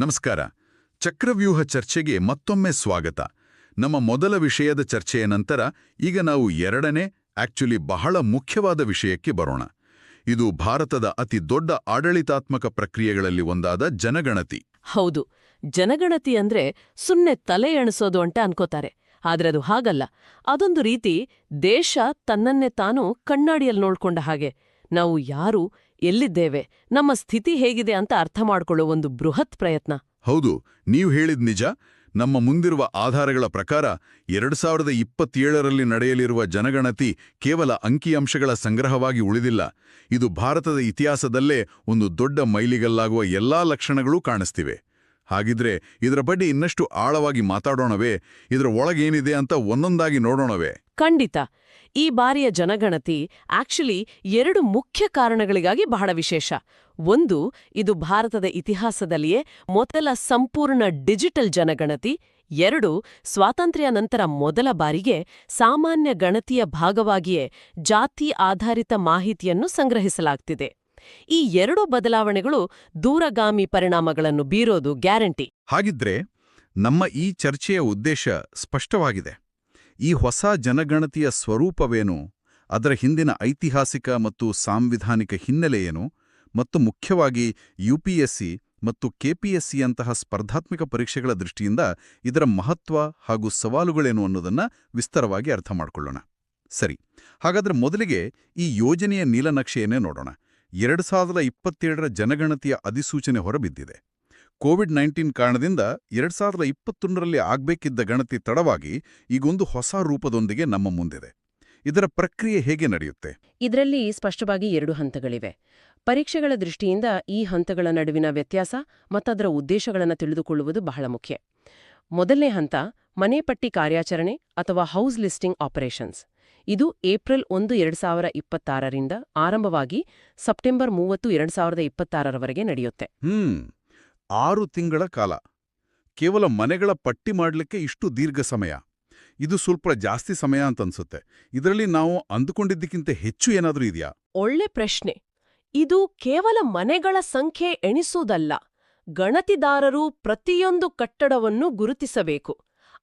ನಮಸ್ಕಾರ. ಚಕ್ರವ್ಯೂಹ ಚರ್ಚೆಗೆ ಮತ್ತೊಮ್ಮೆ ಸ್ವಾಗತ. ನಮ್ಮ ಮೊದಲ ವಿಷಯದ ಚರ್ಚೆಯ ನಂತರ ಈಗ ನಾವು ಎರಡನೇ, ಬಹಳ ಮುಖ್ಯವಾದ ವಿಷಯಕ್ಕೆ ಬರೋಣ. ಇದು ಭಾರತದ ಅತಿ ದೊಡ್ಡ ಆಡಳಿತಾತ್ಮಕ ಪ್ರಕ್ರಿಯೆಗಳಲ್ಲಿ ಒಂದಾದ ಜನಗಣತಿ. ಹೌದು, ಜನಗಣತಿ ಅಂದ್ರೆ ಸುಮ್ನೆ ತಲೆ ಎಣಿಸೋದು ಅಂತ ಅನ್ಕೋತಾರೆ. ಆದ್ರೆ ಅದು ಹಾಗಲ್ಲ. ಅದೊಂದು ರೀತಿ ದೇಶ ತನ್ನನ್ನೇ ತಾನು ಕಣ್ಣಾಡಿಯಲ್ಲಿ ನೋಡ್ಕೊಂಡ ಹಾಗೆ. ನಾವು ಯಾರು, ಎಲ್ಲಿದ್ದೇವೆ, ನಮ್ಮ ಸ್ಥಿತಿ ಹೇಗಿದೆ ಅಂತ ಅರ್ಥ ಮಾಡ್ಕೊಳ್ಳೋ ಒಂದು ಬೃಹತ್ ಪ್ರಯತ್ನ. ಹೌದು, ನೀವು ಹೇಳಿದ್ ನಿಜ. ನಮ್ಮ ಮುಂದಿರುವ ಆಧಾರಗಳ ಪ್ರಕಾರ 2027ರಲ್ಲಿ ನಡೆಯಲಿರುವ ಜನಗಣತಿ ಕೇವಲ ಅಂಕಿಅಂಶಗಳ ಸಂಗ್ರಹವಾಗಿ ಉಳಿದಿಲ್ಲ. ಇದು ಭಾರತದ ಇತಿಹಾಸದಲ್ಲೇ ಒಂದು ದೊಡ್ಡ ಮೈಲಿಗಲ್ಲಾಗುವ ಎಲ್ಲಾ ಲಕ್ಷಣಗಳೂ ಕಾಣಿಸ್ತಿವೆ. ಹಾಗಿದ್ರೆ ಇದರ ಬಗ್ಗೆ ಇನ್ನಷ್ಟು ಆಳವಾಗಿ ಮಾತಾಡೋಣವೇ? ಇದರ ಒಳಗೇನಿದೆ ಅಂತ ಒಂದೊಂದಾಗಿ ನೋಡೋಣವೇ? ಖಂಡಿತ. ಈ ಬಾರಿಯ ಜನಗಣತಿ ಎರಡು ಮುಖ್ಯ ಕಾರಣಗಳಿಗಾಗಿ ಬಹಳ ವಿಶೇಷ. ಒಂದು, ಇದು ಭಾರತದ ಇತಿಹಾಸದಲ್ಲಿಯೇ ಮೊದಲ ಸಂಪೂರ್ಣ ಡಿಜಿಟಲ್ ಜನಗಣತಿ. ಎರಡು, ಸ್ವಾತಂತ್ರ್ಯ ನಂತರ ಮೊದಲ ಬಾರಿಗೆ ಸಾಮಾನ್ಯ ಗಣತಿಯ ಭಾಗವಾಗಿಯೇ ಜಾತಿ ಆಧಾರಿತ ಮಾಹಿತಿಯನ್ನು ಸಂಗ್ರಹಿಸಲಾಗ್ತಿದೆ. ಈ ಎರಡು ಬದಲಾವಣೆಗಳು ದೂರಗಾಮಿ ಪರಿಣಾಮಗಳನ್ನು ಬೀರೋದು ಗ್ಯಾರಂಟಿ. ಹಾಗಿದ್ರೆ ನಮ್ಮ ಈ ಚರ್ಚೆಯ ಉದ್ದೇಶ ಸ್ಪಷ್ಟವಾಗಿದೆ. ಈ ಹೊಸ ಜನಗಣತಿಯ ಸ್ವರೂಪವೇನು, ಅದರ ಹಿಂದಿನ ಐತಿಹಾಸಿಕ ಮತ್ತು ಸಾಂವಿಧಾನಿಕ ಹಿನ್ನೆಲೆಯೇನು, ಮತ್ತು ಮುಖ್ಯವಾಗಿ ಯುಪಿಎಸ್ಸಿ ಮತ್ತು ಕೆಪಿಎಸ್ಸಿಯಂತಹ ಸ್ಪರ್ಧಾತ್ಮಕ ಪರೀಕ್ಷೆಗಳ ದೃಷ್ಟಿಯಿಂದ ಇದರ ಮಹತ್ವ ಹಾಗೂ ಸವಾಲುಗಳೇನು ಅನ್ನೋದನ್ನ ವಿಸ್ತಾರವಾಗಿ ಅರ್ಥ ಮಾಡಿಕೊಳ್ಳೋಣ. ಸರಿ, ಹಾಗಾದ್ರೆ ಮೊದಲಿಗೆ ಈ ಯೋಜನೆಯ ನೀಲನಕ್ಷೆಯನ್ನೇ ನೋಡೋಣ. 2027ರ ಜನಗಣತಿಯ ಅಧಿಸೂಚನೆ ಹೊರಬಿದ್ದಿದೆ. ಕೋವಿಡ್-19 ಕಾರಣದಿಂದ 2021ರಲ್ಲಿ ಆಗ್ಬೇಕಿದ್ದ ಗಣತಿ ತಡವಾಗಿ ಈಗೊಂದು ಹೊಸ ರೂಪದೊಂದಿಗೆ ನಮ್ಮ ಮುಂದಿದೆ. ಇದರ ಪ್ರಕ್ರಿಯೆ ಹೇಗೆ ನಡೆಯುತ್ತೆ? ಇದರಲ್ಲಿ ಸ್ಪಷ್ಟವಾಗಿ 2 ಹಂತಗಳಿವೆ. ಪರೀಕ್ಷೆಗಳ ದೃಷ್ಟಿಯಿಂದ ಈ ಹಂತಗಳ ನಡುವಿನ ವ್ಯತ್ಯಾಸ ಮತ್ತದರ ಉದ್ದೇಶಗಳನ್ನು ತಿಳಿದುಕೊಳ್ಳುವುದು ಬಹಳ ಮುಖ್ಯ. ಮೊದಲನೇ ಹಂತ ಮನೆಪಟ್ಟಿ ಕಾರ್ಯಾಚರಣೆ ಅಥವಾ ಹೌಸ್ ಲಿಸ್ಟಿಂಗ್ ಆಪರೇಷನ್ಸ್. ಇದು ಏಪ್ರಿಲ್ 1, 2026ರಿಂದ ಆರಂಭವಾಗಿ ಸೆಪ್ಟೆಂಬರ್ 30, 2026ರವರೆಗೆ ನಡೆಯುತ್ತೆ. 6 ತಿಂಗಳ ಕಾಲ. ಕೇವಲ ಮನೆಗಳ ಪಟ್ಟಿ ಮಾಡಲಿಕ್ಕೆ ಇಷ್ಟು ದೀರ್ಘ ಸಮಯ. ಇದು ಸ್ವಲ್ಪ ಜಾಸ್ತಿ ಸಮಯ ಅಂತನ್ಸುತ್ತೆ. ಇದರಲ್ಲಿ ನಾವು ಅಂದುಕೊಂಡಿದ್ದಕ್ಕಿಂತ ಹೆಚ್ಚು ಏನಾದರೂ ಇದೆಯಾ? ಒಳ್ಳೆ ಪ್ರಶ್ನೆ. ಇದು ಕೇವಲ ಮನೆಗಳ ಸಂಖ್ಯೆ ಎಣಿಸುವುದಲ್ಲ. ಗಣತಿದಾರರು ಪ್ರತಿಯೊಂದು ಕಟ್ಟಡವನ್ನು ಗುರುತಿಸಬೇಕು.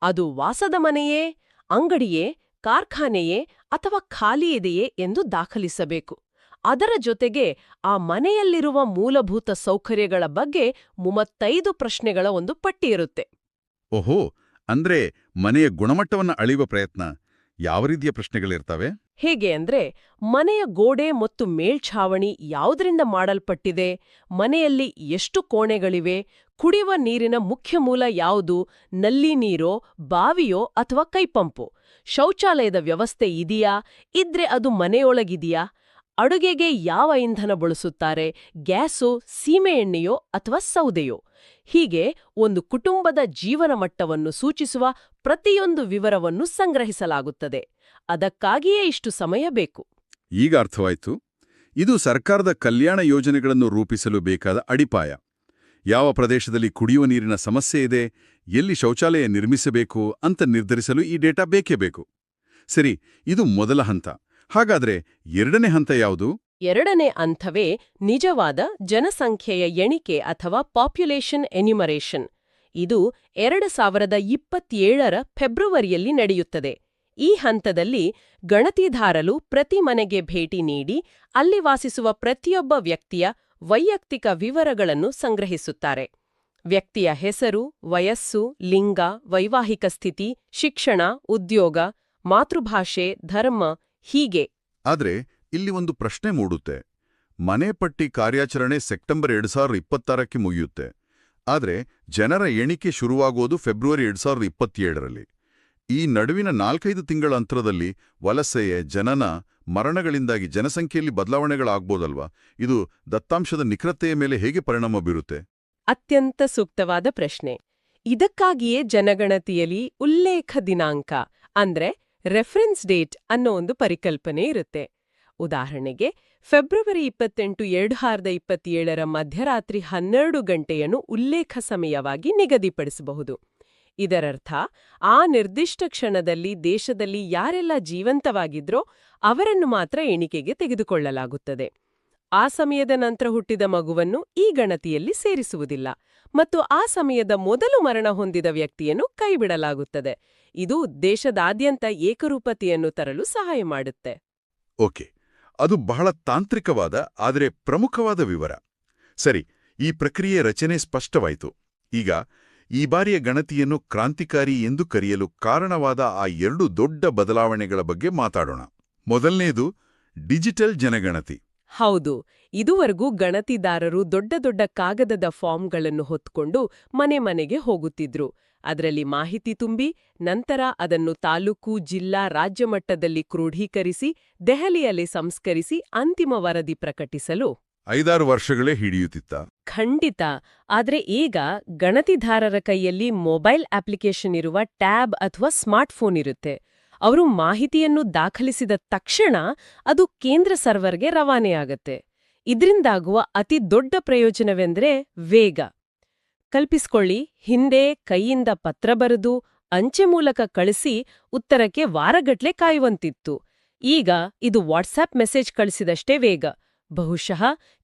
ಅದು ವಾಸದ ಮನೆಯೇ, ಅಂಗಡಿಯೇ, ಕಾರ್ಖಾನೆಯೇ ಅಥವಾ ಖಾಲಿ ಇದೆಯೇ ಎಂದು ದಾಖಲಿಸಬೇಕು. ಅದರ ಜೊತೆಗೆ ಆ ಮನೆಯಲ್ಲಿರುವ ಮೂಲಭೂತ ಸೌಕರ್ಯಗಳ ಬಗ್ಗೆ 35 ಪ್ರಶ್ನೆಗಳ ಒಂದು ಪಟ್ಟಿ ಇರುತ್ತೆ. ಓಹೋ, ಅಂದ್ರೆ ಮನೆಯ ಗುಣಮಟ್ಟವನ್ನು ಅಳೆಯುವ ಪ್ರಯತ್ನ. ಯಾವ ರೀತಿಯ ಪ್ರಶ್ನೆಗಳಿರ್ತವೆ? ಹೇಗೆ ಅಂದ್ರೆ, ಮನೆಯ ಗೋಡೆ ಮತ್ತು ಮೇಲ್ಛಾವಣಿ ಯಾವುದರಿಂದ ಮಾಡಲ್ಪಟ್ಟಿದೆ, ಮನೆಯಲ್ಲಿ ಎಷ್ಟು ಕೋಣೆಗಳಿವೆ, ಕುಡಿಯುವ ನೀರಿನ ಮುಖ್ಯ ಮೂಲ ಯಾವುದು, ನಲ್ಲಿ ನೀರೋ, ಬಾವಿಯೋ ಅಥವಾ ಕೈಪಂಪು, ಶೌಚಾಲಯದ ವ್ಯವಸ್ಥೆ ಇದೆಯಾ, ಇದ್ರೆ ಅದು ಮನೆಯೊಳಗಿದೆಯಾ, ಅಡುಗೆಗೆ ಯಾವ ಇಂಧನ ಬಳಸುತ್ತಾರೆ, ಗ್ಯಾಸೋ, ಸೀಮೆ ಎಣ್ಣೆಯೋ ಅಥವಾ ಸೌದೆಯೋ. ಹೀಗೆ ಒಂದು ಕುಟುಂಬದ ಜೀವನ ಮಟ್ಟವನ್ನು ಸೂಚಿಸುವ ಪ್ರತಿಯೊಂದು ವಿವರವನ್ನು ಸಂಗ್ರಹಿಸಲಾಗುತ್ತದೆ. ಅದಕ್ಕಾಗಿಯೇ ಇಷ್ಟು ಸಮಯ ಬೇಕು. ಈಗ ಅರ್ಥವಾಯ್ತು. ಇದು ಸರ್ಕಾರದ ಕಲ್ಯಾಣ ಯೋಜನೆಗಳನ್ನು ರೂಪಿಸಲು ಬೇಕಾದ ಅಡಿಪಾಯ. ಯಾವ ಪ್ರದೇಶದಲ್ಲಿ ಕುಡಿಯುವ ನೀರಿನ ಸಮಸ್ಯೆ ಇದೆ, ಎಲ್ಲಿ ಶೌಚಾಲಯ ನಿರ್ಮಿಸಬೇಕು ಅಂತ ನಿರ್ಧರಿಸಲು ಈ ಡೇಟಾ ಬೇಕೇ ಬೇಕು. ಸರಿ, ಇದು ಮೊದಲ ಹಂತ. ಹಾಗಾದ್ರೆ ಎರಡನೇ ಹಂತ ಯಾವುದು? ಎರಡನೇ ಹಂತವೇ ನಿಜವಾದ ಜನಸಂಖ್ಯೆಯ ಎಣಿಕೆ ಅಥವಾ ಪಾಪ್ಯುಲೇಷನ್ ಎನ್ಯುಮರೇಷನ್. ಇದು 2027ರ ಫೆಬ್ರವರಿಯಲ್ಲಿ ನಡೆಯುತ್ತದೆ. ಈ ಹಂತದಲ್ಲಿ ಗಣತಿದಾರರು ಪ್ರತಿ ಮನೆಗೆ ಭೇಟಿ ನೀಡಿ ಅಲ್ಲಿ ವಾಸಿಸುವ ಪ್ರತಿಯೊಬ್ಬ ವ್ಯಕ್ತಿಯ ವೈಯಕ್ತಿಕ ವಿವರಗಳನ್ನು ಸಂಗ್ರಹಿಸುತ್ತಾರೆ. ವ್ಯಕ್ತಿಯ ಹೆಸರು, ವಯಸ್ಸು, ಲಿಂಗ, ವೈವಾಹಿಕ ಸ್ಥಿತಿ, ಶಿಕ್ಷಣ, ಉದ್ಯೋಗ, ಮಾತೃಭಾಷೆ, ಧರ್ಮ, ಹೀಗೆ. ಆದ್ರೆ ಇಲ್ಲಿ ಒಂದು ಪ್ರಶ್ನೆ ಮೂಡುತ್ತೆ. ಮನೆ ಪಟ್ಟಿ ಕಾರ್ಯಾಚರಣೆ ಸೆಪ್ಟೆಂಬರ್ 2026ಕ್ಕೆ ಮುಗಿಯುತ್ತೆ. ಆದ್ರೆ ಜನರ ಎಣಿಕೆ ಶುರುವಾಗೋದು ಫೆಬ್ರವರಿ 2027ರಲ್ಲಿ. ಈ ನಡುವಿನ 4-5 ತಿಂಗಳ ಅಂತರದಲ್ಲಿ ವಲಸೆಯೇ, ಜನನ, ಮರಣಗಳಿಂದಾಗಿ ಜನಸಂಖ್ಯೆಯಲ್ಲಿ ಬದಲಾವಣೆಗಳಾಗ್ಬೋದಲ್ವಾ? ಇದು ದತ್ತಾಂಶದ ನಿಖರತೆಯ ಮೇಲೆ ಹೇಗೆ ಪರಿಣಾಮ ಬೀರುತ್ತೆ? ಅತ್ಯಂತ ಸೂಕ್ತವಾದ ಪ್ರಶ್ನೆ. ಇದಕ್ಕಾಗಿಯೇ ಜನಗಣತಿಯಲ್ಲಿ ಉಲ್ಲೇಖ ದಿನಾಂಕ ಅಂದ್ರೆ ರೆಫರೆನ್ಸ್ ಡೇಟ್ ಅನ್ನೋ ಒಂದು ಪರಿಕಲ್ಪನೆ ಇರುತ್ತೆ. ಉದಾಹರಣೆಗೆ, ಫೆಬ್ರವರಿ 28, 2027ರ ಮಧ್ಯರಾತ್ರಿ 12 ಗಂಟೆಯನ್ನು ಉಲ್ಲೇಖ ಸಮಯವಾಗಿ ನಿಗದಿಪಡಿಸಬಹುದು. ಇದರರ್ಥ ಆ ನಿರ್ದಿಷ್ಟ ಕ್ಷಣದಲ್ಲಿ ದೇಶದಲ್ಲಿ ಯಾರೆಲ್ಲ ಜೀವಂತವಾಗಿದ್ರೋ ಅವರನ್ನು ಮಾತ್ರ ಎಣಿಕೆಗೆ ತೆಗೆದುಕೊಳ್ಳಲಾಗುತ್ತದೆ. ಆ ಸಮಯದ ನಂತರ ಹುಟ್ಟಿದ ಮಗುವನ್ನು ಈ ಗಣತಿಯಲ್ಲಿ ಸೇರಿಸುವುದಿಲ್ಲ ಮತ್ತು ಆ ಸಮಯದ ಮೊದಲು ಮರಣ ಹೊಂದಿದ ವ್ಯಕ್ತಿಯನ್ನು ಕೈಬಿಡಲಾಗುತ್ತದೆ. ಇದು ದೇಶದಾದ್ಯಂತ ಏಕರೂಪತೆಯನ್ನು ತರಲು ಸಹಾಯ ಮಾಡುತ್ತೆ. ಓಕೆ, ಅದು ಬಹಳ ತಾಂತ್ರಿಕವಾದ ಆದರೆ ಪ್ರಮುಖವಾದ ವಿವರ. ಸರಿ, ಈ ಪ್ರಕ್ರಿಯೆ ರಚನೆ ಸ್ಪಷ್ಟವಾಯಿತು. ಈಗ ಈ ಬಾರಿಯ ಗಣತಿಯನ್ನು ಕ್ರಾಂತಿಕಾರಿ ಎಂದು ಕರೆಯಲು ಕಾರಣವಾದ ಆ 2 ದೊಡ್ಡ ಬದಲಾವಣೆಗಳ ಬಗ್ಗೆ ಮಾತಾಡೋಣ. ಮೊದಲನೇದು ಡಿಜಿಟಲ್ ಜನಗಣತಿ. ಹೌದು, ಇದುವರೆಗೂ ಗಣತಿದಾರರು ದೊಡ್ಡ ದೊಡ್ಡ ಕಾಗದದ ಫಾರ್ಮ್ಗಳನ್ನು ಹೊತ್ಕೊಂಡು ಮನೆ ಮನೆಗೆ ಹೋಗುತ್ತಿದ್ರು. ಅದರಲ್ಲಿ ಮಾಹಿತಿ ತುಂಬಿ ನಂತರ ಅದನ್ನು ತಾಲೂಕು, ಜಿಲ್ಲಾ, ರಾಜ್ಯ ಮಟ್ಟದಲ್ಲಿ ಕ್ರೋಢೀಕರಿಸಿ ದೆಹಲಿಯಲ್ಲಿ ಸಂಸ್ಕರಿಸಿ ಅಂತಿಮ ವರದಿ ಪ್ರಕಟಿಸಲು 5-6 ವರ್ಷಗಳೇ ಹಿಡಿಯುತ್ತಿತ್ತ. ಖಂಡಿತ. ಆದ್ರೆ ಈಗ ಗಣತಿದಾರರ ಕೈಯಲ್ಲಿ ಮೊಬೈಲ್ ಅಪ್ಲಿಕೇಶನ್ ಇರುವ ಟ್ಯಾಬ್ ಅಥವಾ ಸ್ಮಾರ್ಟ್ಫೋನ್ ಇರುತ್ತೆ. ಅವರು ಮಾಹಿತಿಯನ್ನು ದಾಖಲಿಸಿದ ತಕ್ಷಣ ಅದು ಕೇಂದ್ರ ಸರ್ವರ್ಗೆ ರವಾನೆಯಾಗತ್ತೆ. ಇದರಿಂದಾಗುವ ಅತಿ ದೊಡ್ಡ ಪ್ರಯೋಜನವೆಂದ್ರೆ ವೇಗ. ಕಲ್ಪಿಸ್ಕೊಳ್ಳಿ, ಹಿಂದೆ ಕೈಯಿಂದ ಪತ್ರ ಬರೆದು ಅಂಚೆ ಮೂಲಕ ಕಳಿಸಿ ಉತ್ತರಕ್ಕೆ ವಾರಗಟ್ಲೆ ಕಾಯುವಂತಿತ್ತು. ಈಗ ಇದು ವಾಟ್ಸಾಪ್ ಮೆಸೇಜ್ ಕಳಿಸಿದಷ್ಟೇ ವೇಗ. ಬಹುಶಃ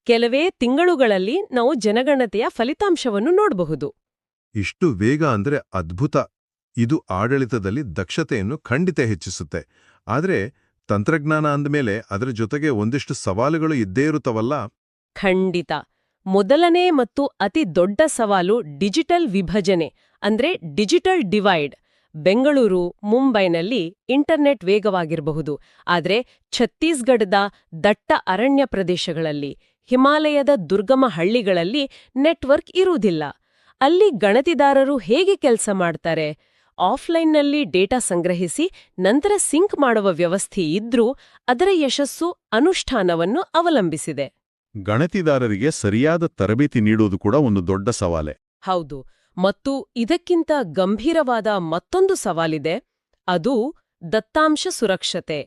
ಕೆಲವೇ ತಿಂಗಳುಗಳಲ್ಲಿ ನಾವು ಜನಗಣತಿಯ ಫಲಿತಾಂಶವನ್ನು ನೋಡಬಹುದು. ಇಷ್ಟು ವೇಗ ಅಂದ್ರೆ ಅದ್ಭುತ. ಇದು ಆಡಳಿತದಲ್ಲಿ ದಕ್ಷತೆಯನ್ನು ಖಂಡಿತ ಹೆಚ್ಚಿಸುತ್ತೆ. ಆದ್ರೆ ತಂತ್ರಜ್ಞಾನ ಅಂದ್ಮೇಲೆ ಅದರ ಜೊತೆಗೆ ಒಂದಿಷ್ಟು ಸವಾಲುಗಳು ಇದ್ದೇ ಇರುತ್ತವಲ್ಲ? ಖಂಡಿತ. ಮೊದಲನೇ ಮತ್ತು ಅತಿ ದೊಡ್ಡ ಸವಾಲು ಡಿಜಿಟಲ್ ವಿಭಜನೆ, ಅಂದ್ರೆ ಡಿಜಿಟಲ್ ಡಿವೈಡ್. ಬೆಂಗಳೂರು, ಮುಂಬೈನಲ್ಲಿ ಇಂಟರ್ನೆಟ್ ವೇಗವಾಗಿರಬಹುದು, ಆದ್ರೆ ಛತ್ತೀಸ್ಗಢದ ದಟ್ಟ ಅರಣ್ಯ ಪ್ರದೇಶಗಳಲ್ಲಿ, ಹಿಮಾಲಯದ ದುರ್ಗಮ ಹಳ್ಳಿಗಳಲ್ಲಿ ನೆಟ್ವರ್ಕ್ ಇರುವುದಿಲ್ಲ. ಅಲ್ಲಿ ಗಣತಿದಾರರು ಹೇಗೆ ಕೆಲಸ ಮಾಡ್ತಾರೆ? ಆಫ್ಲೈನ್ನಲ್ಲಿ ಡೇಟಾ ಸಂಗ್ರಹಿಸಿ ನಂತರ ಸಿಂಕ್ ಮಾಡುವ ವ್ಯವಸ್ಥೆ ಇದ್ರೂ ಅದರ ಯಶಸ್ಸು ಅನುಷ್ಠಾನವನ್ನು ಅವಲಂಬಿಸಿದೆ. ಗಣತಿದಾರರಿಗೆ ಸರಿಯಾದ ತರಬೇತಿ ನೀಡುವುದು ಕೂಡ ಒಂದು ದೊಡ್ಡ ಸವಾಲೆ. ಹೌದು, ಮತ್ತು ಇದಕ್ಕಿಂತ ಗಂಭೀರವಾದ ಮತ್ತೊಂದು ಸವಾಲಿದೆ. ಅದು ದತ್ತಾಂಶ ಸುರಕ್ಷತೆ.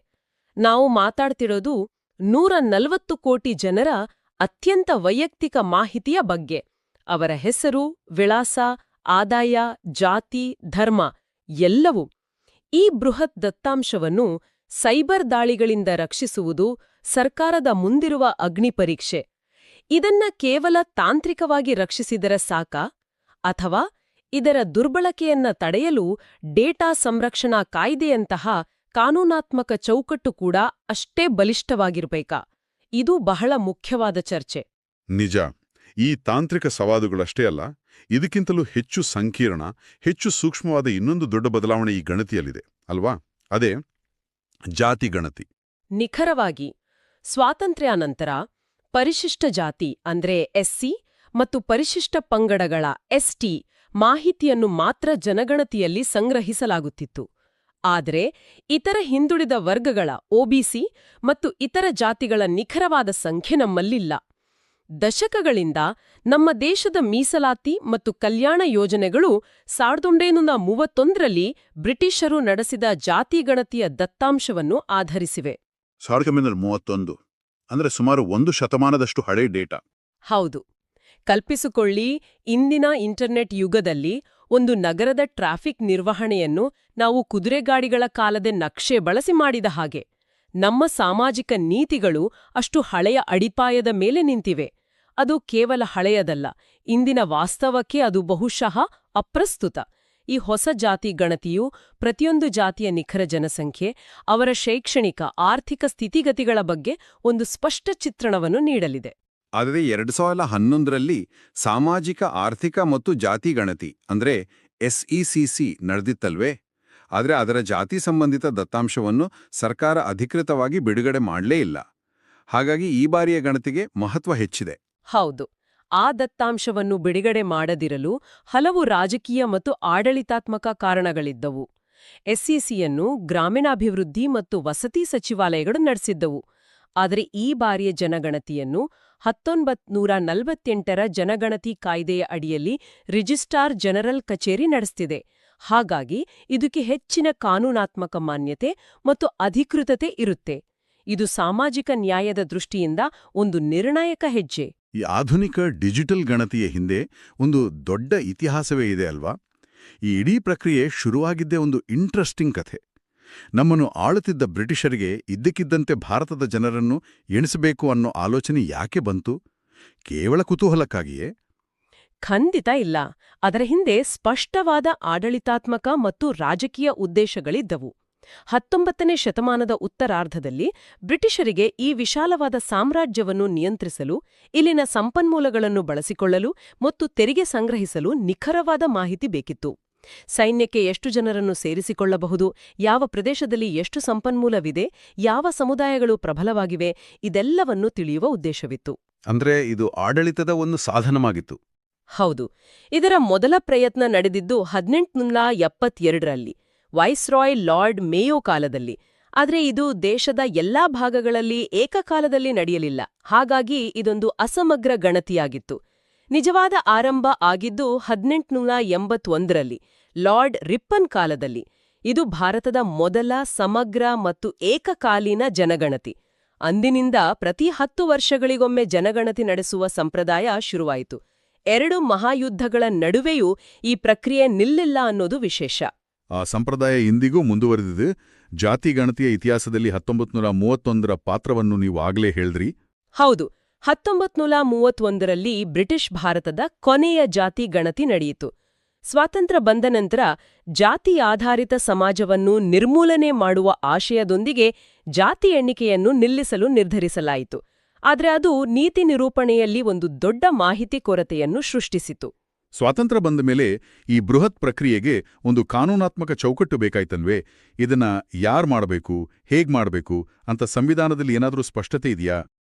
ನಾವು ಮಾತಾಡ್ತಿರೋದು 140 ಕೋಟಿ ಜನರ ಅತ್ಯಂತ ವೈಯಕ್ತಿಕ ಮಾಹಿತಿಯ ಬಗ್ಗೆ. ಅವರ ಹೆಸರು, ವಿಳಾಸ, ಆದಾಯ, ಜಾತಿ, ಧರ್ಮ ಎಲ್ಲವೂ. ಈ ಬೃಹತ್ ದತ್ತಾಂಶವನ್ನು ಸೈಬರ್ ದಾಳಿಗಳಿಂದ ರಕ್ಷಿಸುವುದು ಸರ್ಕಾರದ ಮುಂದಿರುವ ಅಗ್ನಿಪರೀಕ್ಷೆ. ಇದನ್ನ ಕೇವಲ ತಾಂತ್ರಿಕವಾಗಿ ರಕ್ಷಿಸಿದರೆ ಸಾಕಾ? ಅಥವಾ ಇದರ ದುರ್ಬಳಕೆಯನ್ನ ತಡೆಯಲು ಡೇಟಾ ಸಂರಕ್ಷಣಾ ಕಾಯ್ದೆಯಂತಹ ಕಾನೂನಾತ್ಮಕ ಚೌಕಟ್ಟು ಕೂಡ ಅಷ್ಟೇ ಬಲಿಷ್ಠವಾಗಿರ್ಬೇಕಾ? ಇದು ಬಹಳ ಮುಖ್ಯವಾದ ಚರ್ಚೆ. ನಿಜ. ಈ ತಾಂತ್ರಿಕ ಸವಾಲುಗಳಷ್ಟೇ ಅಲ್ಲ, ಇದಕ್ಕಿಂತಲೂ ಹೆಚ್ಚು ಸಂಕೀರ್ಣ, ಹೆಚ್ಚು ಸೂಕ್ಷ್ಮವಾದ ಇನ್ನೊಂದು ದೊಡ್ಡ ಬದಲಾವಣೆ ಈ ಗಣತಿಯಲ್ಲಿದೆ ಅಲ್ವಾ? ಅದೇ ಜಾತಿ ಗಣತಿ. ನಿಖರವಾಗಿ. ಸ್ವಾತಂತ್ರ್ಯಾನಂತರ ಪರಿಶಿಷ್ಟ ಜಾತಿ ಅಂದ್ರೆ ಎಸ್ಸಿ ಮತ್ತು ಪರಿಶಿಷ್ಟ ಪಂಗಡಗಳ ಎಸ್ಟಿ ಮಾಹಿತಿಯನ್ನು ಮಾತ್ರ ಜನಗಣತಿಯಲ್ಲಿ ಸಂಗ್ರಹಿಸಲಾಗುತ್ತಿತ್ತು. ಆದರೆ ಇತರ ಹಿಂದುಳಿದ ವರ್ಗಗಳ ಒಬಿಸಿ ಮತ್ತು ಇತರ ಜಾತಿಗಳ ನಿಖರವಾದ ಸಂಖ್ಯೆ ನಮ್ಮಲ್ಲಿಲ್ಲ. ದಶಕಗಳಿಂದ ನಮ್ಮ ದೇಶದ ಮೀಸಲಾತಿ ಮತ್ತು ಕಲ್ಯಾಣ ಯೋಜನೆಗಳು 1931ರಲ್ಲಿ ಬ್ರಿಟಿಷರು ನಡೆಸಿದ ಜಾತಿ ಗಣತಿಯ ದತ್ತಾಂಶವನ್ನು ಆಧರಿಸಿವೆ. 1931 ಅಂದ್ರೆ ಸುಮಾರು 1 ಶತಮಾನದಷ್ಟು ಹಳೆ ಡೇಟಾ. ಹೌದು. ಕಲ್ಪಿಸಿಕೊಳ್ಳಿ, ಇಂದಿನ ಇಂಟರ್ನೆಟ್ ಯುಗದಲ್ಲಿ ಒಂದು ನಗರದ ಟ್ರಾಫಿಕ್ ನಿರ್ವಹಣೆಯನ್ನು ನಾವು ಕುದುರೆಗಾಡಿಗಳ ಕಾಲದ ನಕ್ಷೆ ಬಳಸಿ ಮಾಡಿದ ಹಾಗೆ. ನಮ್ಮ ಸಾಮಾಜಿಕ ನೀತಿಗಳು ಅಷ್ಟು ಹಳೆಯ ಅಡಿಪಾಯದ ಮೇಲೆ ನಿಂತಿವೆ. ಅದು ಕೇವಲ ಹಳೆಯದಲ್ಲ, ಇಂದಿನ ವಾಸ್ತವಕ್ಕೆ ಅದು ಬಹುಶಃ ಅಪ್ರಸ್ತುತ. ಈ ಹೊಸ ಜಾತಿ ಗಣತಿಯು ಪ್ರತಿಯೊಂದು ಜಾತಿಯ ನಿಖರ ಜನಸಂಖ್ಯೆ, ಅವರ ಶೈಕ್ಷಣಿಕ, ಆರ್ಥಿಕ ಸ್ಥಿತಿಗತಿಗಳ ಬಗ್ಗೆ ಒಂದು ಸ್ಪಷ್ಟ ಚಿತ್ರಣವನ್ನು ನೀಡಲಿದೆ. ಆದರೆ 2011ರಲ್ಲಿ ಸಾಮಾಜಿಕ, ಆರ್ಥಿಕ ಮತ್ತು ಜಾತಿ ಗಣತಿ ಅಂದ್ರೆ SECC ನಡೆದಿತ್ತಲ್ವೇ? ಆದರೆ ಅದರ ಜಾತಿ ಸಂಬಂಧಿತ ದತ್ತಾಂಶವನ್ನು ಸರ್ಕಾರ ಅಧಿಕೃತವಾಗಿ ಬಿಡುಗಡೆ ಮಾಡಲೇ ಇಲ್ಲ. ಹಾಗಾಗಿ ಈ ಬಾರಿಯ ಗಣತಿಗೆ ಮಹತ್ವ ಹೆಚ್ಚಿದೆ. ಹೌದು. ಆ ದತ್ತಾಂಶವನ್ನು ಬಿಡುಗಡೆ ಮಾಡದಿರಲು ಹಲವು ರಾಜಕೀಯ ಮತ್ತು ಆಡಳಿತಾತ್ಮಕ ಕಾರಣಗಳಿದ್ದವು. SECಯನ್ನು ಗ್ರಾಮೀಣಾಭಿವೃದ್ಧಿ ಮತ್ತು ವಸತಿ ಸಚಿವಾಲಯಗಳು ನಡೆಸಿದ್ದವು. ಆದರೆ ಈ ಬಾರಿಯ ಜನಗಣತಿಯನ್ನು 1948ರ ಜನಗಣತಿ ಕಾಯ್ದೆಯ ಅಡಿಯಲ್ಲಿ ರಿಜಿಸ್ಟ್ರಾರ್ ಜನರಲ್ ಕಚೇರಿ ನಡೆಸ್ತಿದೆ. ಹಾಗಾಗಿ ಇದಕ್ಕೆ ಹೆಚ್ಚಿನ ಕಾನೂನಾತ್ಮಕ ಮಾನ್ಯತೆ ಮತ್ತು ಅಧಿಕೃತತೆ ಇರುತ್ತೆ. ಇದು ಸಾಮಾಜಿಕ ನ್ಯಾಯದ ದೃಷ್ಟಿಯಿಂದ ಒಂದು ನಿರ್ಣಾಯಕ ಹೆಜ್ಜೆ. ಈ ಆಧುನಿಕ ಡಿಜಿಟಲ್ ಗಣತಿಯ ಹಿಂದೆ ಒಂದು ದೊಡ್ಡ ಇತಿಹಾಸವೇ ಇದೆ ಅಲ್ವಾ? ಈ ಇಡೀ ಪ್ರಕ್ರಿಯೆ ಶುರುವಾಗಿದ್ದೇ ಒಂದು ಇಂಟ್ರೆಸ್ಟಿಂಗ್ ಕಥೆ. ನಮ್ಮನ್ನು ಆಳುತ್ತಿದ್ದ ಬ್ರಿಟಿಷರಿಗೆ ಇದ್ದಕ್ಕಿದ್ದಂತೆ ಭಾರತದ ಜನರನ್ನು ಎಣಿಸಬೇಕು ಅನ್ನೋ ಆಲೋಚನೆ ಯಾಕೆ ಬಂತು? ಕೇವಲ ಕುತೂಹಲಕ್ಕಾಗಿಯೇ? ಖಂಡಿತ ಇಲ್ಲ. ಅದರ ಹಿಂದೆ ಸ್ಪಷ್ಟವಾದ ಆಡಳಿತಾತ್ಮಕ ಮತ್ತು ರಾಜಕೀಯ ಉದ್ದೇಶಗಳಿದ್ದವು. 19ನೇ ಶತಮಾನದ ಉತ್ತರಾರ್ಧದಲ್ಲಿ ಬ್ರಿಟಿಷರಿಗೆ ಈ ವಿಶಾಲವಾದ ಸಾಮ್ರಾಜ್ಯವನ್ನು ನಿಯಂತ್ರಿಸಲು, ಇಲ್ಲಿನ ಸಂಪನ್ಮೂಲಗಳನ್ನು ಬಳಸಿಕೊಳ್ಳಲು ಮತ್ತು ತೆರಿಗೆ ಸಂಗ್ರಹಿಸಲು ನಿಖರವಾದ ಮಾಹಿತಿ ಬೇಕಿತ್ತು. ಸೈನ್ಯಕ್ಕೆ ಎಷ್ಟು ಜನರನ್ನು ಸೇರಿಸಿಕೊಳ್ಳಬಹುದು, ಯಾವ ಪ್ರದೇಶದಲ್ಲಿ ಎಷ್ಟು ಸಂಪನ್ಮೂಲವಿದೆ, ಯಾವ ಸಮುದಾಯಗಳು ಪ್ರಬಲವಾಗಿವೆ, ಇದೆಲ್ಲವನ್ನೂ ತಿಳಿಯುವ ಉದ್ದೇಶವಿತ್ತು. ಅಂದ್ರೆ ಇದು ಆಡಳಿತದ ಒಂದು ಸಾಧನವಾಗಿತ್ತು. ಹೌದು. ಇದರ ಮೊದಲ ಪ್ರಯತ್ನ ನಡೆದಿದ್ದು 1872ರಲ್ಲಿ ವೈಸ್ರಾಯ್ ಲಾರ್ಡ್ ಮೇಯೋ ಕಾಲದಲ್ಲಿ. ಆದರೆ ಇದು ದೇಶದ ಎಲ್ಲಾ ಭಾಗಗಳಲ್ಲಿ ಏಕಕಾಲದಲ್ಲಿ ನಡೆಯಲಿಲ್ಲ. ಹಾಗಾಗಿ ಇದೊಂದು ಅಸಮಗ್ರ ಗಣತಿಯಾಗಿತ್ತು. ನಿಜವಾದ ಆರಂಭ ಆಗಿದ್ದು 1881ರಲ್ಲಿ ಲಾರ್ಡ್ ರಿಪ್ಪನ್ ಕಾಲದಲ್ಲಿ. ಇದು ಭಾರತದ ಮೊದಲ ಸಮಗ್ರ ಮತ್ತು ಏಕಕಾಲೀನ ಜನಗಣತಿ. ಅಂದಿನಿಂದ ಪ್ರತಿ 10 ವರ್ಷಗಳಿಗೊಮ್ಮೆ ಜನಗಣತಿ ನಡೆಸುವ ಸಂಪ್ರದಾಯ ಶುರುವಾಯಿತು. 2 ಮಹಾಯುದ್ಧಗಳ ನಡುವೆಯೂ ಈ ಪ್ರಕ್ರಿಯೆ ನಿಲ್ಲಿಲ್ಲ ಅನ್ನೋದು ವಿಶೇಷ. ಆ ಸಂಪ್ರದಾಯ ಇಂದಿಗೂ ಮುಂದುವರೆದಿದೆ. ಜಾತಿ ಗಣತಿಯ ಇತಿಹಾಸದಲ್ಲಿ 1931ರ ಪಾತ್ರವನ್ನು ನೀವು ಆಗ್ಲೇ ಹೇಳಿದ್ರಿ. ಹೌದು. 1931ರಲ್ಲಿ ಬ್ರಿಟಿಷ್ ಭಾರತದ ಕೊನೆಯ ಜಾತಿ ಗಣತಿ ನಡೆಯಿತು. ಸ್ವಾತಂತ್ರ್ಯ ಬಂದ ನಂತರ ಜಾತಿ ಆಧಾರಿತ ಸಮಾಜವನ್ನು ನಿರ್ಮೂಲನೆ ಮಾಡುವ ಆಶಯದೊಂದಿಗೆ ಜಾತಿ ಎಣ್ಣಿಕೆಯನ್ನು ನಿಲ್ಲಿಸಲು ನಿರ್ಧರಿಸಲಾಯಿತು. ಆದರೆ ಅದು ನೀತಿ ನಿರೂಪಣೆಯಲ್ಲಿ ಒಂದು ದೊಡ್ಡ ಮಾಹಿತಿ ಕೊರತೆಯನ್ನು ಸೃಷ್ಟಿಸಿತು. ಸ್ವಾತಂತ್ರ್ಯ ಬಂದ ಮೇಲೆ ಈ ಬೃಹತ್ ಪ್ರಕ್ರಿಯೆಗೆ ಒಂದು ಕಾನೂನಾತ್ಮಕ ಚೌಕಟ್ಟು ಬೇಕಾಯ್ತನ್ವೇ? ಇದನ್ನ ಯಾರ್ ಮಾಡಬೇಕು, ಹೇಗ್ ಮಾಡಬೇಕು ಅಂತ ಸಂವಿಧಾನದಲ್ಲಿ ಏನಾದ್ರೂ ಸ್ಪಷ್ಟತೆ ಇದೆಯಾ?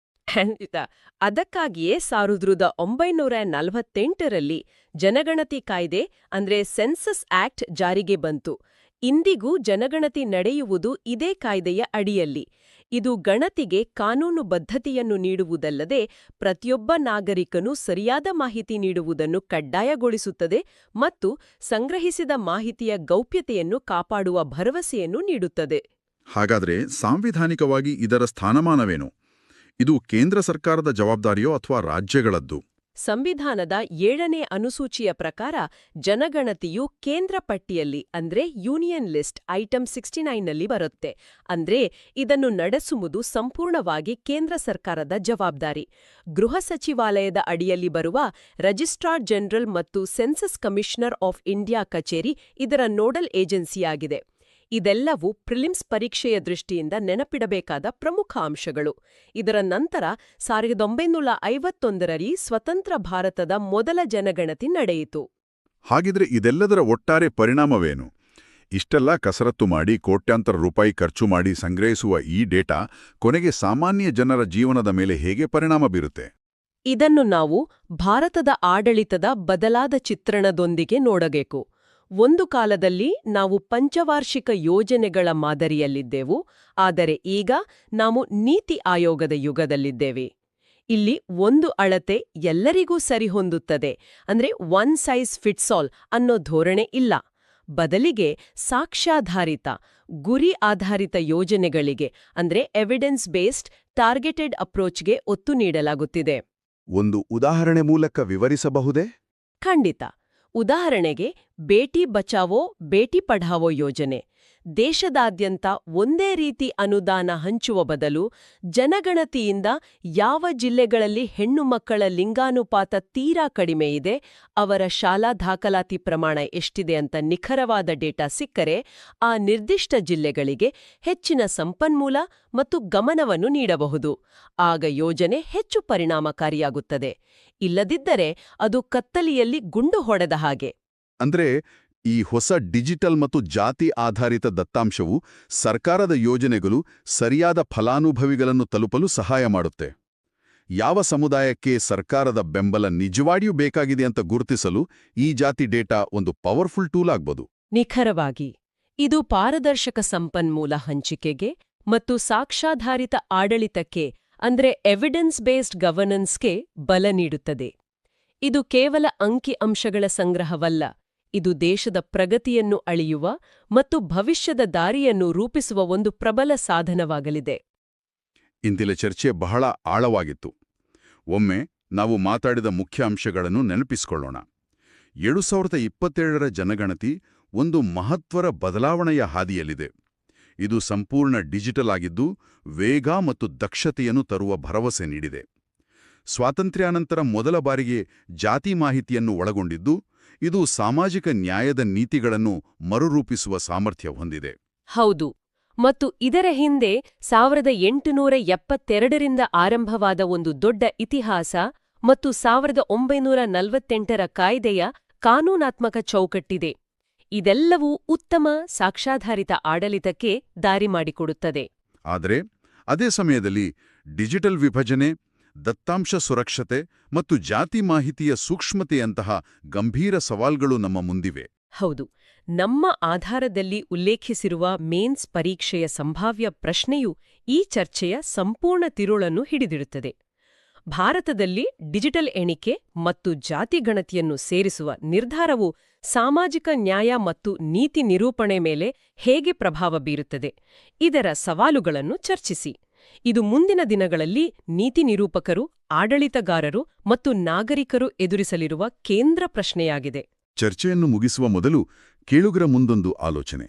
ಖಂಡಿತ. ಅದಕ್ಕಾಗಿಯೇ 1948ರಲ್ಲಿ ಜನಗಣತಿ ಕಾಯ್ದೆ ಅಂದ್ರೆ ಸೆನ್ಸಸ್ ಆಕ್ಟ್ ಜಾರಿಗೆ ಬಂತು. ಇಂದಿಗೂ ಜನಗಣತಿ ನಡೆಯುವುದು ಇದೇ ಕಾಯ್ದೆಯ ಅಡಿಯಲ್ಲಿ. ಇದು ಗಣತಿಗೆ ಕಾನೂನು ಬದ್ಧತೆಯನ್ನು ನೀಡುವುದಲ್ಲದೆ ಪ್ರತಿಯೊಬ್ಬ ನಾಗರಿಕನೂ ಸರಿಯಾದ ಮಾಹಿತಿ ನೀಡುವುದನ್ನು ಕಡ್ಡಾಯಗೊಳಿಸುತ್ತದೆ ಮತ್ತು ಸಂಗ್ರಹಿಸಿದ ಮಾಹಿತಿಯ ಗೌಪ್ಯತೆಯನ್ನು ಕಾಪಾಡುವ ಭರವಸೆಯನ್ನು ನೀಡುತ್ತದೆ. ಹಾಗಾದ್ರೆ ಸಾಂವಿಧಾನಿಕವಾಗಿ ಇದರ ಸ್ಥಾನಮಾನವೇನು? ಇದು ಕೇಂದ್ರ ಸರ್ಕಾರದ ಜವಾಬ್ದಾರಿಯೋ ಅಥವಾ ರಾಜ್ಯಗಳದ್ದು? ಸಂವಿಧಾನದ 7ನೇ ಅನುಸೂಚಿಯ ಪ್ರಕಾರ ಜನಗಣತಿಯು ಕೇಂದ್ರ ಪಟ್ಟಿಯಲ್ಲಿ ಅಂದ್ರೆ ಯೂನಿಯನ್ ಲಿಸ್ಟ್ ಐಟಂ 69ನಲ್ಲಿ ಬರುತ್ತೆ. ಅಂದ್ರೆ ಇದನ್ನು ನಡೆಸುವುದು ಸಂಪೂರ್ಣವಾಗಿ ಕೇಂದ್ರ ಸರ್ಕಾರದ ಜವಾಬ್ದಾರಿ. ಗೃಹ ಸಚಿವಾಲಯದ ಅಡಿಯಲ್ಲಿ ಬರುವ ರಿಜಿಸ್ಟ್ರಾರ್ ಜನರಲ್ ಮತ್ತು ಸೆನ್ಸಸ್ ಕಮಿಷನರ್ ಆಫ್ ಇಂಡಿಯಾ ಕಚೇರಿ ಇದರ ನೋಡಲ್ ಏಜೆನ್ಸಿಯಾಗಿದೆ. ಇದೆಲ್ಲವೂ ಪ್ರಿಲಿಮ್ಸ್ ಪರೀಕ್ಷೆಯ ದೃಷ್ಟಿಯಿಂದ ನೆನಪಿಡಬೇಕಾದ ಪ್ರಮುಖ ಅಂಶಗಳು. ಇದರ ನಂತರ 1951ರಲ್ಲಿ ಸ್ವತಂತ್ರ ಭಾರತದ ಮೊದಲ ಜನಗಣತಿ ನಡೆಯಿತು. ಹಾಗಿದ್ರೆ ಇದೆಲ್ಲದರ ಒಟ್ಟಾರೆ ಪರಿಣಾಮವೇನು? ಇಷ್ಟೆಲ್ಲ ಕಸರತ್ತು ಮಾಡಿ ಕೋಟ್ಯಾಂತರ ರೂಪಾಯಿ ಖರ್ಚು ಮಾಡಿ ಸಂಗ್ರಹಿಸುವ ಈ ಡೇಟಾ ಕೊನೆಗೆ ಸಾಮಾನ್ಯ ಜನರ ಜೀವನದ ಮೇಲೆ ಹೇಗೆ ಪರಿಣಾಮ ಬೀರುತ್ತೆ? ಇದನ್ನು ನಾವು ಭಾರತದ ಆಡಳಿತದ ಬದಲಾದ ಚಿತ್ರಣದೊಂದಿಗೆ ನೋಡಬೇಕು. ಒಂದು ಕಾಲದಲ್ಲಿ ನಾವು ಪಂಚವಾರ್ಷಿಕ ಯೋಜನೆಗಳ ಮಾದರಿಯಲ್ಲಿದ್ದೆವು. ಆದರೆ ಈಗ ನಾವು ನೀತಿ ಆಯೋಗದ ಯುಗದಲ್ಲಿದ್ದೇವೆ. ಇಲ್ಲಿ ಒಂದು ಅಳತೆ ಎಲ್ಲರಿಗೂ ಸರಿಹೊಂದುತ್ತದೆ ಅಂದ್ರೆ ಒನ್ ಸೈಜ್ ಫಿಟ್ಸ್ ಆಲ್ ಅನ್ನೋ ಧೋರಣೆ ಇಲ್ಲ. ಬದಲಿಗೆ ಸಾಕ್ಷ್ಯಾಧಾರಿತ, ಗುರಿ ಆಧಾರಿತ ಯೋಜನೆಗಳಿಗೆ ಅಂದ್ರೆ ಎವಿಡೆನ್ಸ್ ಬೇಸ್ಡ್ ಟಾರ್ಗೆಟೆಡ್ ಅಪ್ರೋಚ್ಗೆ ಒತ್ತು ನೀಡಲಾಗುತ್ತಿದೆ. ಒಂದು ಉದಾಹರಣೆ ಮೂಲಕ ವಿವರಿಸಬಹುದೇ? ಖಂಡಿತ. ಉದಾಹರಣೆಗೆ ಬೇಟಿ ಬಚಾವೋ ಬೇಟಿ ಪಢಾವೋ ಯೋಜನೆ. ದೇಶದಾದ್ಯಂತ ಒಂದೇ ರೀತಿ ಅನುದಾನ ಹಂಚುವ ಬದಲು ಜನಗಣತಿಯಿಂದ ಯಾವ ಜಿಲ್ಲೆಗಳಲ್ಲಿ ಹೆಣ್ಣು ಮಕ್ಕಳ ಲಿಂಗಾನುಪಾತ ತೀರಾ ಕಡಿಮೆ ಇದೆ, ಅವರ ಶಾಲಾ ದಾಖಲಾತಿ ಪ್ರಮಾಣ ಎಷ್ಟಿದೆ ಅಂತ ನಿಖರವಾದ ಡೇಟಾ ಸಿಕ್ಕರೆ ಆ ನಿರ್ದಿಷ್ಟ ಜಿಲ್ಲೆಗಳಿಗೆ ಹೆಚ್ಚಿನ ಸಂಪನ್ಮೂಲ ಮತ್ತು ಗಮನವನ್ನು ನೀಡಬಹುದು. ಆಗ ಯೋಜನೆ ಹೆಚ್ಚು ಪರಿಣಾಮಕಾರಿಯಾಗುತ್ತದೆ. ಇಲ್ಲದಿದ್ದರೆ ಅದು ಕತ್ತಲಿಯಲ್ಲಿ ಗುಂಡು ಹೊಡೆದ ಹಾಗೆ. ಅಂದ್ರೆ ಈ ಹೊಸ ಡಿಜಿಟಲ್ ಮತ್ತು ಜಾತಿ ಆಧಾರಿತ ದತ್ತಾಂಶವು ಸರ್ಕಾರದ ಯೋಜನೆಗಳು ಸರಿಯಾದ ಫಲಾನುಭವಿಗಳನ್ನು ತಲುಪಲು ಸಹಾಯ ಮಾಡುತ್ತೆ. ಯಾವ ಸಮುದಾಯಕ್ಕೆ ಸರ್ಕಾರದ ಬೆಂಬಲ ನಿಜವಾಗಿಯೂ ಬೇಕಾಗಿದೆ ಅಂತ ಗುರುತಿಸಲು ಈ ಜಾತಿ ಡೇಟಾ ಒಂದು ಪವರ್ಫುಲ್ ಟೂಲ್ ಆಗ್ಬೋದು. ನಿಖರವಾಗಿ. ಇದು ಪಾರದರ್ಶಕ ಸಂಪನ್ಮೂಲ ಹಂಚಿಕೆಗೆ ಮತ್ತು ಸಾಕ್ಷ್ಯಾಧಾರಿತ ಆಡಳಿತಕ್ಕೆ ಅಂದ್ರೆ ಎವಿಡೆನ್ಸ್ ಬೇಸ್ಡ್ ಗವರ್ನೆನ್ಸ್ಗೆ ಬಲ ನೀಡುತ್ತದೆ. ಇದು ಕೇವಲ ಅಂಕಿ ಅಂಶಗಳ ಸಂಗ್ರಹವಲ್ಲ, ಇದು ದೇಶದ ಪ್ರಗತಿಯನ್ನು ಅಳೆಯುವ ಮತ್ತು ಭವಿಷ್ಯದ ದಾರಿಯನ್ನು ರೂಪಿಸುವ ಒಂದು ಪ್ರಬಲ ಸಾಧನವಾಗಲಿದೆ. ಇಂದಿನ ಚರ್ಚೆ ಬಹಳ ಆಳವಾಗಿತ್ತು. ಒಮ್ಮೆ ನಾವು ಮಾತಾಡಿದ ಮುಖ್ಯ ಅಂಶಗಳನ್ನು ನೆನಪಿಸಿಕೊಳ್ಳೋಣ. 2027ರ ಜನಗಣತಿ ಒಂದು ಮಹತ್ವರ ಬದಲಾವಣೆಯ ಹಾದಿಯಲ್ಲಿದೆ. ಇದು ಸಂಪೂರ್ಣ ಡಿಜಿಟಲ್ ಆಗಿದ್ದು ವೇಗ ಮತ್ತು ದಕ್ಷತೆಯನ್ನು ತರುವ ಭರವಸೆ ನೀಡಿದೆ. ಸ್ವಾತಂತ್ರ್ಯಾನಂತರ ಮೊದಲ ಬಾರಿಗೆ ಜಾತಿ ಮಾಹಿತಿಯನ್ನು ಒಳಗೊಂಡಿದ್ದು, ಇದು ಸಾಮಾಜಿಕ ನ್ಯಾಯದ ನೀತಿಗಳನ್ನು ಮರುರೂಪಿಸುವ ಸಾಮರ್ಥ್ಯ ಹೊಂದಿದೆ. ಹೌದು, ಮತ್ತು ಇದರ ಹಿಂದೆ 1872ರಿಂದ ಆರಂಭವಾದ ಒಂದು ದೊಡ್ಡ ಇತಿಹಾಸ ಮತ್ತು 1948ರ ಕಾಯ್ದೆಯ ಕಾನೂನಾತ್ಮಕ ಚೌಕಟ್ಟಿದೆ. ಇದೆಲ್ಲವೂ ಉತ್ತಮ ಸಾಕ್ಷ್ಯಾಧಾರಿತ ಆಡಳಿತಕ್ಕೆ ದಾರಿ ಮಾಡಿಕೊಡುತ್ತದೆ. ಆದರೆ ಅದೇ ಸಮಯದಲ್ಲಿ ಡಿಜಿಟಲ್ ವಿಭಜನೆ, ದತ್ತಾಂಶ ಸುರಕ್ಷತೆ ಮತ್ತು ಜಾತಿ ಮಾಹಿತಿಯ ಸೂಕ್ಷ್ಮತೆಯಂತಹ ಗಂಭೀರ ಸವಾಲ್ಗಳು ನಮ್ಮ ಮುಂದಿವೆ. ಹೌದು, ನಮ್ಮ ಆಧಾರದಲ್ಲಿ ಉಲ್ಲೇಖಿಸಿರುವ ಮೇನ್ಸ್ ಪರೀಕ್ಷೆಯ ಸಂಭಾವ್ಯ ಪ್ರಶ್ನೆಯು ಈ ಚರ್ಚೆಯ ಸಂಪೂರ್ಣ ತಿರುಳನ್ನು ಹಿಡಿದಿಡುತ್ತದೆ. ಭಾರತದಲ್ಲಿ ಡಿಜಿಟಲ್ ಎಣಿಕೆ ಮತ್ತು ಜಾತಿ ಗಣತಿಯನ್ನು ಸೇರಿಸುವ ನಿರ್ಧಾರವು ಸಾಮಾಜಿಕ ನ್ಯಾಯ ಮತ್ತು ನೀತಿ ನಿರೂಪಣೆ ಮೇಲೆ ಹೇಗೆ ಪ್ರಭಾವ ಬೀರುತ್ತದೆ, ಇದರ ಸವಾಲುಗಳನ್ನು ಚರ್ಚಿಸಿ. ಇದು ಮುಂದಿನ ದಿನಗಳಲ್ಲಿ ನೀತಿ ನಿರೂಪಕರು, ಆಡಳಿತಗಾರರು ಮತ್ತು ನಾಗರಿಕರು ಎದುರಿಸಲಿರುವ ಕೇಂದ್ರ ಪ್ರಶ್ನೆಯಾಗಿದೆ. ಚರ್ಚೆಯನ್ನು ಮುಗಿಸುವ ಮೊದಲು ಕೇಳುಗರ ಮುಂದೊಂದು ಆಲೋಚನೆ.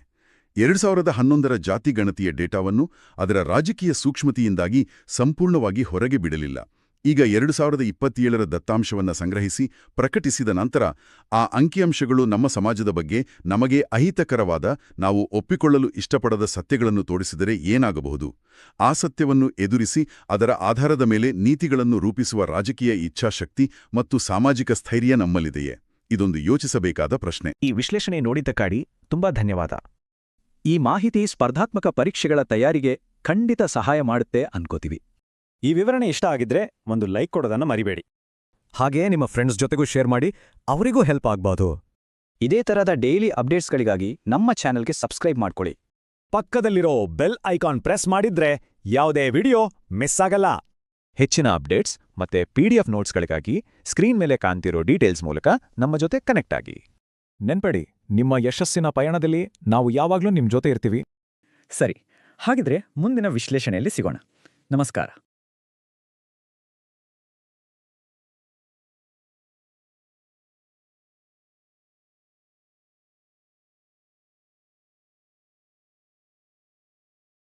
2011ರ ಜಾತಿ ಗಣತಿಯ ಡೇಟಾವನ್ನು ಅದರ ರಾಜಕೀಯ ಸೂಕ್ಷ್ಮತೆಯಿಂದಾಗಿ ಸಂಪೂರ್ಣವಾಗಿ ಹೊರಗೆ ಬಿಡಲಿಲ್ಲ. ಈಗ 2027ರ ದತ್ತಾಂಶವನ್ನು ಸಂಗ್ರಹಿಸಿ ಪ್ರಕಟಿಸಿದ ನಂತರ ಆ ಅಂಕಿಅಂಶಗಳು ನಮ್ಮ ಸಮಾಜದ ಬಗ್ಗೆ ನಮಗೆ ಅಹಿತಕರವಾದ, ನಾವು ಒಪ್ಪಿಕೊಳ್ಳಲು ಇಷ್ಟಪಡದ ಸತ್ಯಗಳನ್ನು ತೋರಿಸಿದರೆ ಏನಾಗಬಹುದು? ಆ ಸತ್ಯವನ್ನು ಎದುರಿಸಿ ಅದರ ಆಧಾರದ ಮೇಲೆ ನೀತಿಗಳನ್ನು ರೂಪಿಸುವ ರಾಜಕೀಯ ಇಚ್ಛಾಶಕ್ತಿ ಮತ್ತು ಸಾಮಾಜಿಕ ಸ್ಥೈರ್ಯ ನಮ್ಮಲ್ಲಿದೆಯೇ? ಇದೊಂದು ಯೋಚಿಸಬೇಕಾದ ಪ್ರಶ್ನೆ. ಈ ವಿಶ್ಲೇಷಣೆ ನೋಡಿದ್ದಕ್ಕಾಗಿ ತುಂಬಾ ಧನ್ಯವಾದ. ಈ ಮಾಹಿತಿ ಸ್ಪರ್ಧಾತ್ಮಕ ಪರೀಕ್ಷೆಗಳ ತಯಾರಿಗೆ ಖಂಡಿತ ಸಹಾಯ ಮಾಡುತ್ತೆ ಅನ್ಕೋತೀವಿ. ಈ ವಿವರಣೆ ಇಷ್ಟ ಆಗಿದ್ರೆ ಒಂದು ಲೈಕ್ ಕೊಡೋದನ್ನ ಮರಿಬೇಡಿ. ಹಾಗೇ ನಿಮ್ಮ ಫ್ರೆಂಡ್ಸ್ ಜೊತೆಗೂ ಶೇರ್ ಮಾಡಿ, ಅವರಿಗೂ ಹೆಲ್ಪ್ ಆಗ್ಬೋದು. ಇದೇ ತರಹದ ಡೈಲಿ ಅಪ್ಡೇಟ್ಸ್ಗಳಿಗಾಗಿ ನಮ್ಮ ಚಾನೆಲ್ಗೆ ಸಬ್ಸ್ಕ್ರೈಬ್ ಮಾಡ್ಕೊಳ್ಳಿ. ಪಕ್ಕದಲ್ಲಿರೋ ಬೆಲ್ ಐಕಾನ್ ಪ್ರೆಸ್ ಮಾಡಿದ್ರೆ ಯಾವುದೇ ವಿಡಿಯೋ ಮಿಸ್ ಆಗಲ್ಲ. ಹೆಚ್ಚಿನ ಅಪ್ಡೇಟ್ಸ್ ಮತ್ತೆ PDF ನೋಟ್ಸ್ಗಳಿಗಾಗಿ ಸ್ಕ್ರೀನ್ ಮೇಲೆ ಕಾಣ್ತಿರೋ ಡೀಟೇಲ್ಸ್ ಮೂಲಕ ನಮ್ಮ ಜೊತೆ ಕನೆಕ್ಟ್ ಆಗಿ. ನೆನ್ಪಡಿ, ನಿಮ್ಮ ಯಶಸ್ಸಿನ ಪಯಣದಲ್ಲಿ ನಾವು ಯಾವಾಗ್ಲೂ ನಿಮ್ ಜೊತೆ ಇರ್ತೀವಿ. ಸರಿ, ಹಾಗಿದ್ರೆ ಮುಂದಿನ ವಿಶ್ಲೇಷಣೆಯಲ್ಲಿ ಸಿಗೋಣ. ನಮಸ್ಕಾರ.